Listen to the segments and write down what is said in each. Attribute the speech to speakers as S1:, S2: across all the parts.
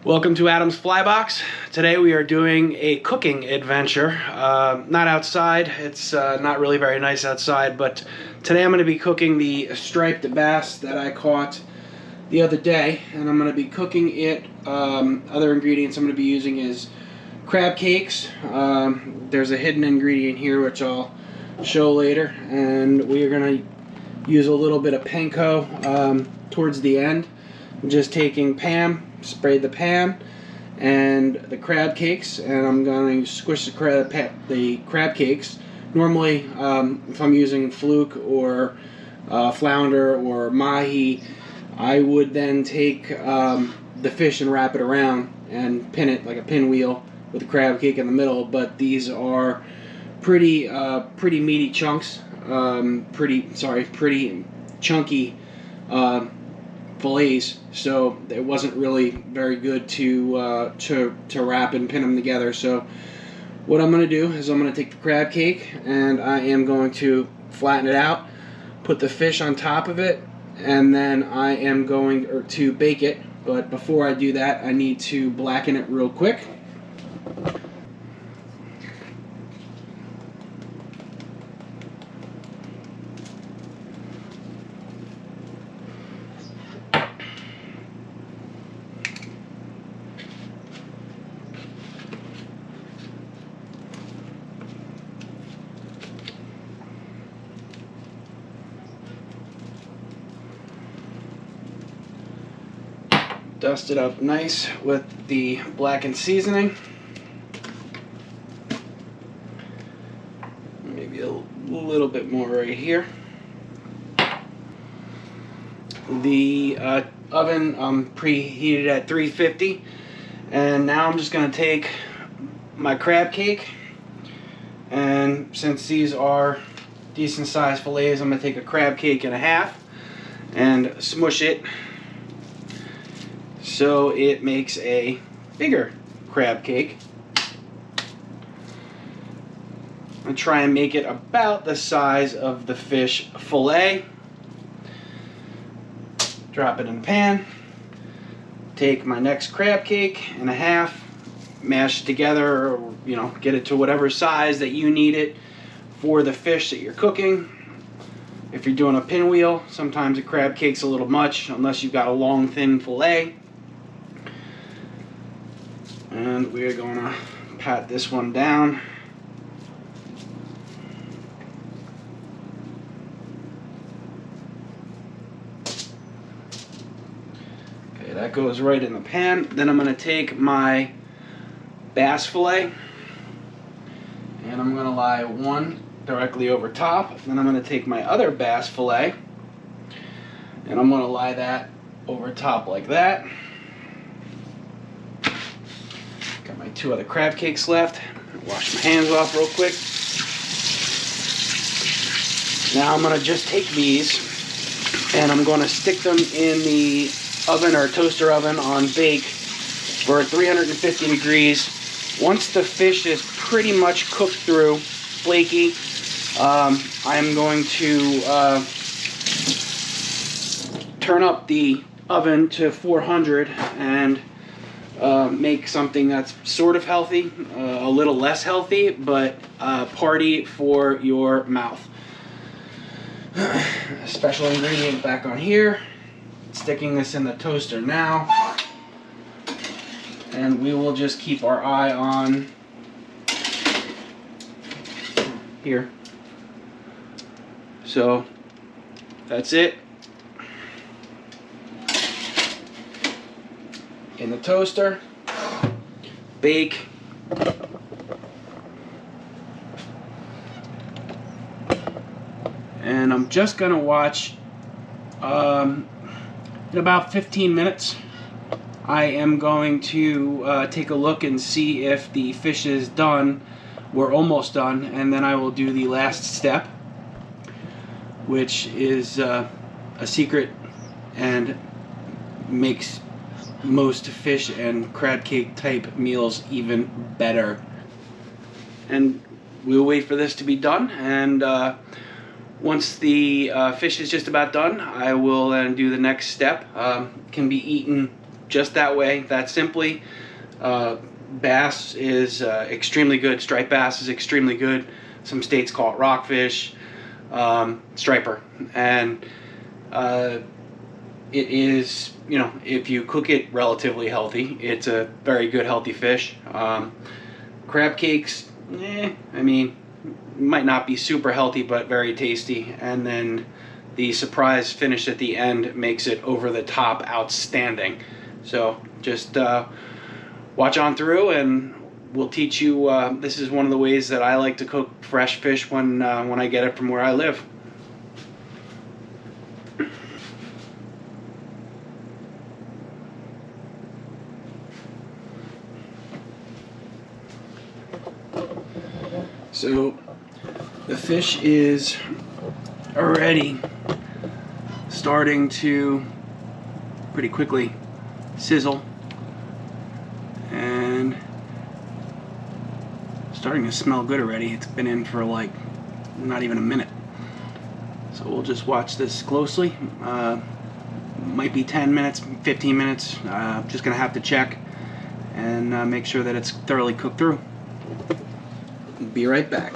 S1: Welcome to Adam's Flybox. Today we are doing a cooking adventure. Not outside, it's not really very nice outside, but today I'm going to be cooking the striped bass that I caught the other day, and I'm going to be cooking it. Other ingredients I'm going to be using is crab cakes. There's a hidden ingredient here which I'll show later, and we are going to use a little bit of Panko towards the end. I'm just taking Pam, sprayed the pan and the crab cakes, and I'm going to squish the crab cakes. Normally, if I'm using Fluke or Flounder or Mahi, I would then take the fish and wrap it around and pin it like a pinwheel with the crab cake in the middle. But these are pretty meaty chunks, pretty chunky fillets, so it wasn't really very good to wrap and pin them together. So what I'm going to do is I'm going to take the crab cake and I am going to flatten it out, put the fish on top of it, and then I am going to bake it. But before I do that, I need to blacken it real quick. Dust it up nice with the blackened seasoning. Maybe a little bit more right here. The oven preheated at 350, and now I'm just going to take my crab cake, and since these are decent sized fillets, I'm going to take a crab cake and a half and smush it so it makes a bigger crab cake. I try and make it about the size of the fish fillet. Drop it in the pan. Take my next crab cake and a half, mash it together, or get it to whatever size that you need it for the fish that you're cooking. If you're doing a pinwheel, sometimes a crab cake's a little much unless you've got a long thin fillet. And we are going to pat this one down. Okay, that goes right in the pan. Then I'm going to take my bass fillet, and I'm going to lie one directly over top. Then I'm going to take my other bass fillet, and I'm going to lie that over top like that. Got my two other crab cakes left. Wash my hands off real quick. Now I'm going to just take these and I'm going to stick them in the oven or toaster oven on bake for 350 degrees. Once the fish is pretty much cooked through, flaky, I'm going to turn up the oven to 400 and make something that's sort of healthy, a little less healthy, but party for your mouth. A special ingredient back on here. Sticking this in the toaster now, and we will just keep our eye on here. So that's it. In the toaster, bake. And I'm just gonna watch in about 15 minutes. I am going to take a look and see if the fish is done. We're almost done, and then I will do the last step, which is a secret and makes most fish and crab cake type meals even better. And we'll wait for this to be done, and once the fish is just about done, I will do the next step. Can be eaten just that way, that simply. Bass is extremely good. Striped bass is extremely good. Some states call it rockfish, striper, and it is, you know, if you cook it relatively healthy, it's a very good healthy fish. Crab cakes, I mean, might not be super healthy, but very tasty. And then the surprise finish at the end makes it over the top outstanding. So just watch on through and we'll teach you. This is one of the ways that I like to cook fresh fish when I get it from where I live. So the fish is already starting to pretty quickly sizzle and starting to smell good already. It's been in for like not even a minute. So we'll just watch this closely. Might be 10 minutes, 15 minutes. Just gonna have to check and make sure that it's thoroughly cooked through. Be right back.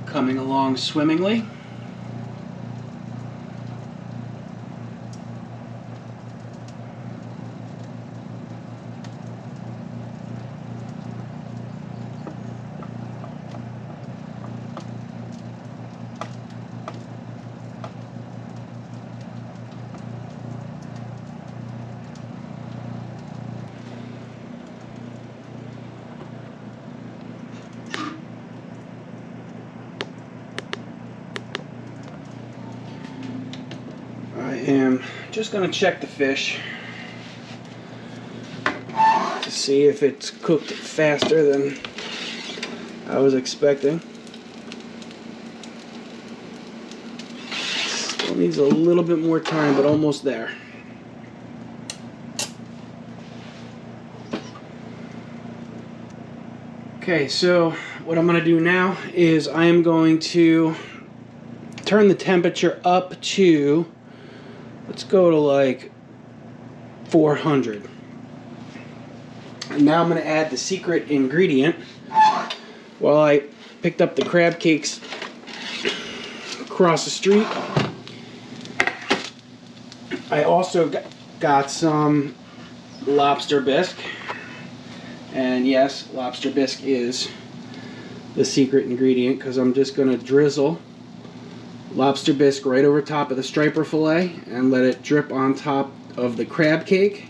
S1: Coming along swimmingly. I am just going to check the fish to see if it's cooked faster than I was expecting. Still needs a little bit more time, but almost there. Okay, so what I'm going to do now is I am going to turn the temperature up to, let's go to like 400. And now I'm going to add the secret ingredient. Well, I picked up the crab cakes across the street. I also got some lobster bisque. And yes, lobster bisque is the secret ingredient because I'm just going to drizzle lobster bisque right over top of the striper fillet and let it drip on top of the crab cake.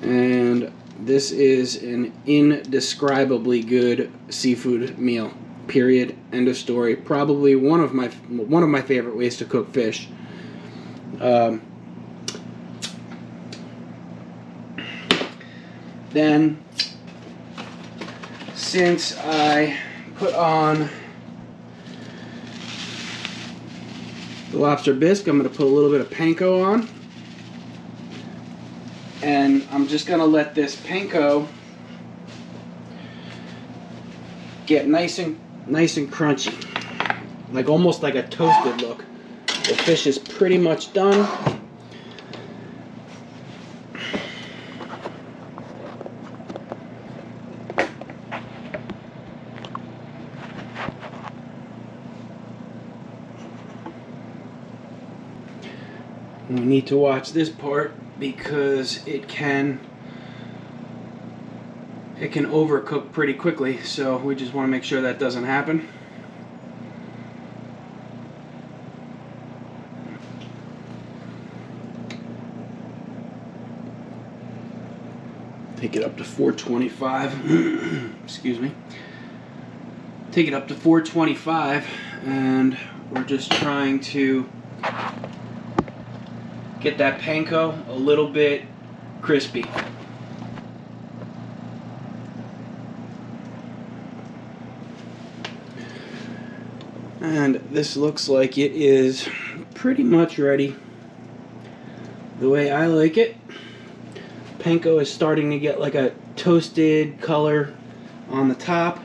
S1: And this is an indescribably good seafood meal. Period. End of story. Probably one of my favorite ways to cook fish. Then, since I put on the lobster bisque, I'm going to put a little bit of Panko on. And I'm just going to let this Panko get nice and crunchy. Like almost like a toasted look. The fish is pretty much done. We need to watch this part because it can overcook pretty quickly, so we just want to make sure that doesn't happen. Take it up to 425. Excuse me. Take it up to 425, and we're just trying to get that panko a little bit crispy. And this looks like it is pretty much ready the way I like it. Panko is starting to get like a toasted color on the top.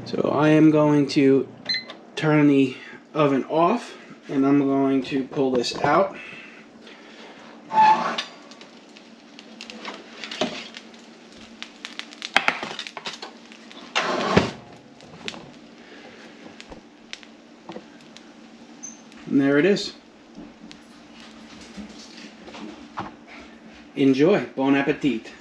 S1: So I am going to turn the oven off, and I'm going to pull this out. And there it is. Enjoy. Bon appetit.